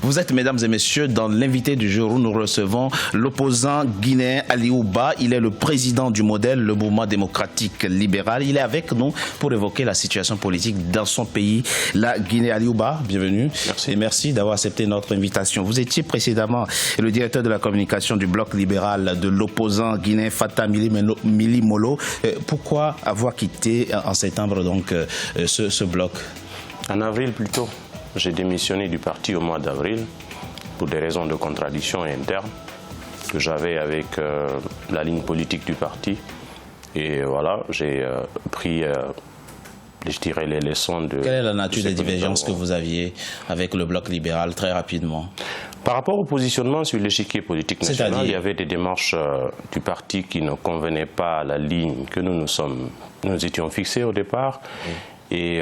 Vous êtes, mesdames et messieurs, dans l'invité du jour où nous recevons l'opposant guinéen Aliou Ba. Il est le président du modèle, le mouvement démocratique libéral. Il est avec nous pour évoquer la situation politique dans son pays, la Guinée. Aliou Ba, bienvenue. Merci. Et merci d'avoir accepté notre invitation. Vous étiez précédemment le directeur de la communication du bloc libéral de l'opposant guinéen Fata Mili Molo. Pourquoi avoir quitté en septembre donc ce bloc? En avril plutôt. J'ai démissionné du parti au mois d'avril pour des raisons de contradiction interne que j'avais avec la ligne politique du parti. Et voilà, j'ai pris, je dirais, les leçons de... Quelle est la nature des divergences que vous aviez avec le bloc libéral, très rapidement? Par rapport au positionnement sur l'échiquier politique national, il y avait des démarches du parti qui ne convenaient pas à la ligne que nous étions fixés au départ. Oui. Et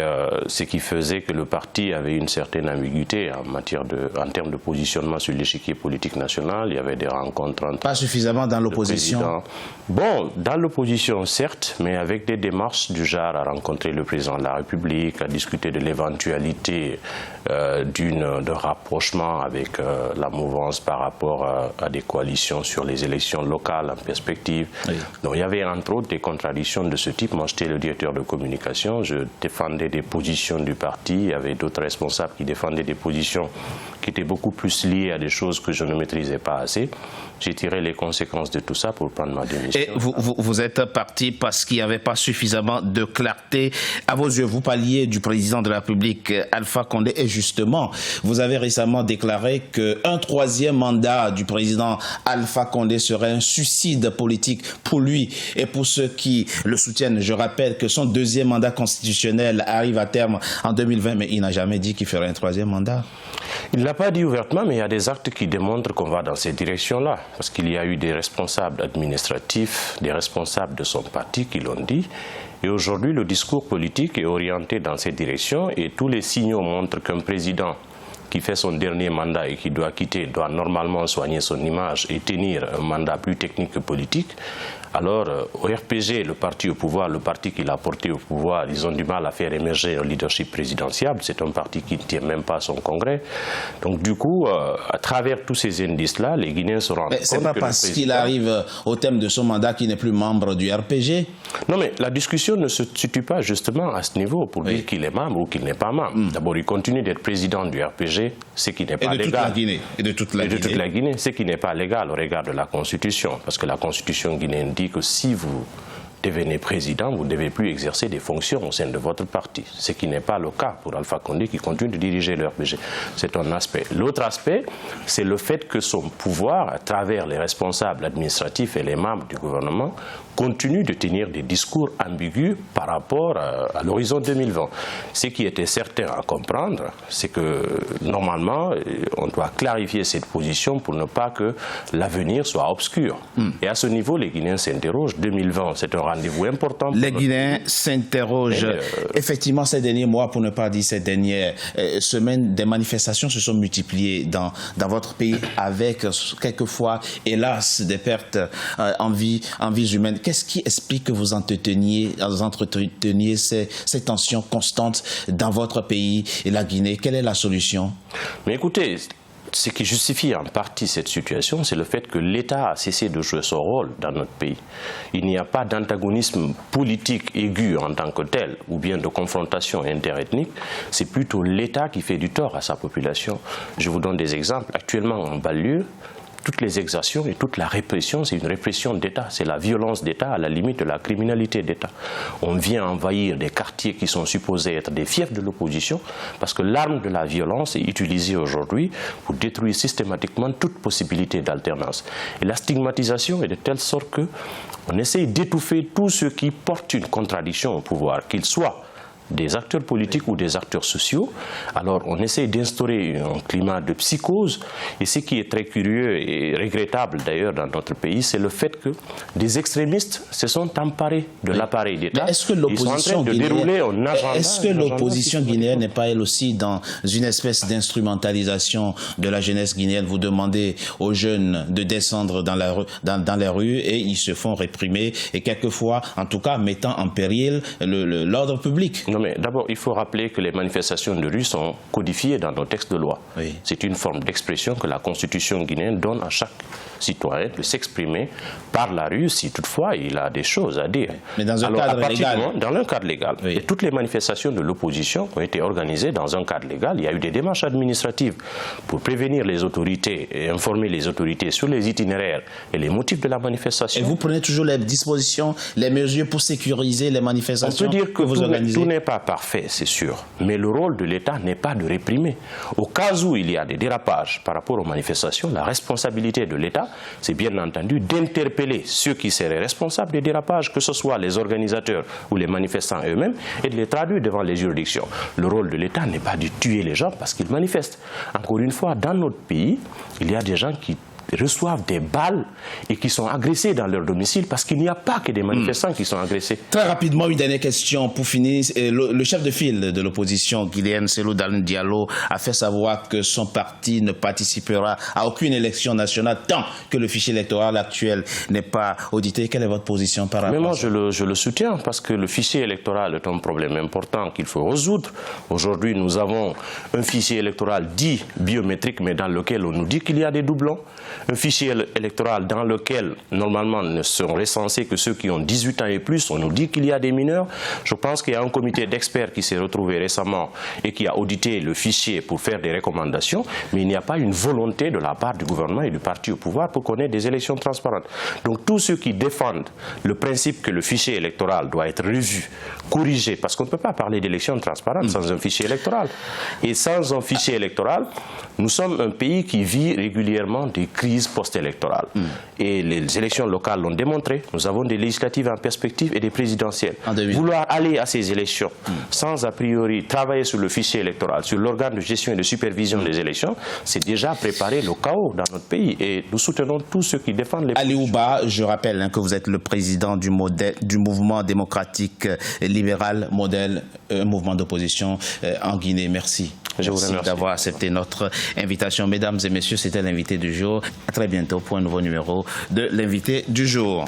ce qui faisait que le parti avait une certaine ambiguïté en termes de positionnement sur l'échiquier politique national. Il y avait des rencontres entre... Pas suffisamment dans l'opposition? Bon, dans l'opposition certes, mais avec des démarches du genre à rencontrer le président de la République, à discuter de l'éventualité de rapprochement avec la mouvance par rapport à des coalitions sur les élections locales en perspective. Oui. Donc il y avait entre autres des contradictions de ce type. Moi j'étais le directeur de communication, je défendais des positions du parti, il y avait d'autres responsables qui défendaient des positions qui étaient beaucoup plus liées à des choses que je ne maîtrisais pas assez. J'ai tiré les conséquences de tout ça pour prendre ma démission. Et vous êtes parti parce qu'il n'y avait pas suffisamment de clarté. À vos yeux, vous parliez du président de la République, Alpha Condé, et justement, vous avez récemment déclaré qu'un troisième mandat du président Alpha Condé serait un suicide politique pour lui et pour ceux qui le soutiennent. Je rappelle que son deuxième mandat constitutionnel arrive à terme en 2020, mais il n'a jamais dit qu'il ferait un troisième mandat. Il ne l'a pas dit ouvertement, mais il y a des actes qui démontrent qu'on va dans cette direction-là. Parce qu'il y a eu des responsables administratifs, des responsables de son parti qui l'ont dit. Et aujourd'hui, le discours politique est orienté dans cette direction et tous les signaux montrent qu'un président qui fait son dernier mandat et qui doit quitter, doit normalement soigner son image et tenir un mandat plus technique que politique. Alors, au RPG, le parti au pouvoir, le parti qui l'a porté au pouvoir, ils ont du mal à faire émerger un leadership présidentiable. C'est un parti qui ne tient même pas son congrès. Donc, du coup, à travers tous ces indices-là, les Guinéens se rendent compte que... C'est pas parce qu'il arrive au terme de son mandat qu'il n'est plus membre du RPG? Non, mais la discussion ne se situe pas justement à ce niveau pour dire qu'il est membre ou qu'il n'est pas membre. D'abord, il continue d'être président du RPG, ce qui n'est pas légal. Et de toute la Guinée, ce qui n'est pas légal au regard de la Constitution. Parce que la Constitution guinéenne dit que si vous devenez président, vous ne devez plus exercer des fonctions au sein de votre parti. Ce qui n'est pas le cas pour Alpha Condé qui continue de diriger le RPG. C'est un aspect. L'autre aspect, c'est le fait que son pouvoir, à travers les responsables administratifs et les membres du gouvernement, continue de tenir des discours ambigus par rapport à l'horizon 2020. Ce qui était certain à comprendre, c'est que normalement, on doit clarifier cette position pour ne pas que l'avenir soit obscur. Et à ce niveau, les Guinéens s'interrogent. 2020, c'est un rendez-vous important. Les Guinéens s'interrogent. Effectivement, ces derniers mois, pour ne pas dire ces dernières semaines, des manifestations se sont multipliées dans votre pays avec quelquefois, hélas, des pertes en vies humaines. Qu'est-ce qui explique que vous entreteniez ces tensions constantes dans votre pays et la Guinée? Quelle est la solution? Mais écoutez, ce qui justifie en partie cette situation, c'est le fait que l'État a cessé de jouer son rôle dans notre pays. Il n'y a pas d'antagonisme politique aigu en tant que tel, ou bien de confrontation interethnique. C'est plutôt l'État qui fait du tort à sa population. Je vous donne des exemples. Actuellement, en banlieue, toutes les exactions et toute la répression, c'est une répression d'État. C'est la violence d'État à la limite de la criminalité d'État. On vient envahir des quartiers qui sont supposés être des fiefs de l'opposition parce que l'arme de la violence est utilisée aujourd'hui pour détruire systématiquement toute possibilité d'alternance. Et la stigmatisation est de telle sorte qu'on essaye d'étouffer tous ceux qui portent une contradiction au pouvoir, qu'ils soient des acteurs politiques ou des acteurs sociaux. Alors on essaie d'instaurer un climat de psychose et ce qui est très curieux et regrettable d'ailleurs dans notre pays, c'est le fait que des extrémistes se sont emparés de l'appareil d'État. Est-ce que l'opposition guinéenne n'est pas elle aussi dans une espèce d'instrumentalisation de la jeunesse guinéenne? Vous demandez aux jeunes de descendre dans les rues et ils se font réprimer et quelquefois, en tout cas, mettant en péril l'ordre public. Non mais d'abord, il faut rappeler que les manifestations de rue sont codifiées dans nos textes de loi. Oui. C'est une forme d'expression que la Constitution guinéenne donne à chaque citoyen de s'exprimer par la rue si toutefois il a des choses à dire. Mais dans un cadre légal. Dans un cadre légal. Oui. Et toutes les manifestations de l'opposition ont été organisées dans un cadre légal. Il y a eu des démarches administratives pour prévenir les autorités et informer les autorités sur les itinéraires et les motifs de la manifestation. Et vous prenez toujours les dispositions, les mesures pour sécuriser les manifestations? On peut dire que vous organisez? Tout n'est pas parfait, c'est sûr. Mais le rôle de l'État n'est pas de réprimer. Au cas où il y a des dérapages par rapport aux manifestations, la responsabilité de l'État, c'est bien entendu d'interpeller ceux qui seraient responsables des dérapages, que ce soit les organisateurs ou les manifestants eux-mêmes, et de les traduire devant les juridictions. Le rôle de l'État n'est pas de tuer les gens parce qu'ils manifestent. Encore une fois, dans notre pays, il y a des gens qui reçoivent des balles et qui sont agressés dans leur domicile parce qu'il n'y a pas que des manifestants qui sont agressés. Très rapidement, une dernière question pour finir. Le chef de file de l'opposition guinéenne, Cellou Dalein Diallo, a fait savoir que son parti ne participera à aucune élection nationale tant que le fichier électoral actuel n'est pas audité. Quelle est votre position par rapport à ça? Mais moi, je le soutiens parce que le fichier électoral est un problème important qu'il faut résoudre. Aujourd'hui, nous avons un fichier électoral dit biométrique, mais dans lequel on nous dit qu'il y a des doublons. Un fichier électoral dans lequel, normalement, ne sont recensés que ceux qui ont 18 ans et plus. On nous dit qu'il y a des mineurs. Je pense qu'il y a un comité d'experts qui s'est retrouvé récemment et qui a audité le fichier pour faire des recommandations, mais il n'y a pas une volonté de la part du gouvernement et du parti au pouvoir pour qu'on ait des élections transparentes. Donc tous ceux qui défendent le principe que le fichier électoral doit être revu, corrigé, parce qu'on ne peut pas parler d'élections transparentes sans un fichier électoral. Et sans un fichier électoral, nous sommes un pays qui vit régulièrement des crises post-électorales. Et les élections locales l'ont démontré. Nous avons des législatives en perspective et des présidentielles. Vouloir aller à ces élections sans a priori travailler sur le fichier électoral, sur l'organe de gestion et de supervision des élections, c'est déjà préparer le chaos dans notre pays. Et nous soutenons tous ceux qui défendent les... Ali Ouba, je rappelle que vous êtes le président du mouvement démocratique libéral, modèle, mouvement d'opposition en Guinée. Merci. Merci d'avoir accepté notre invitation. Mesdames et messieurs, c'était l'invité du jour. À très bientôt pour un nouveau numéro de l'invité du jour.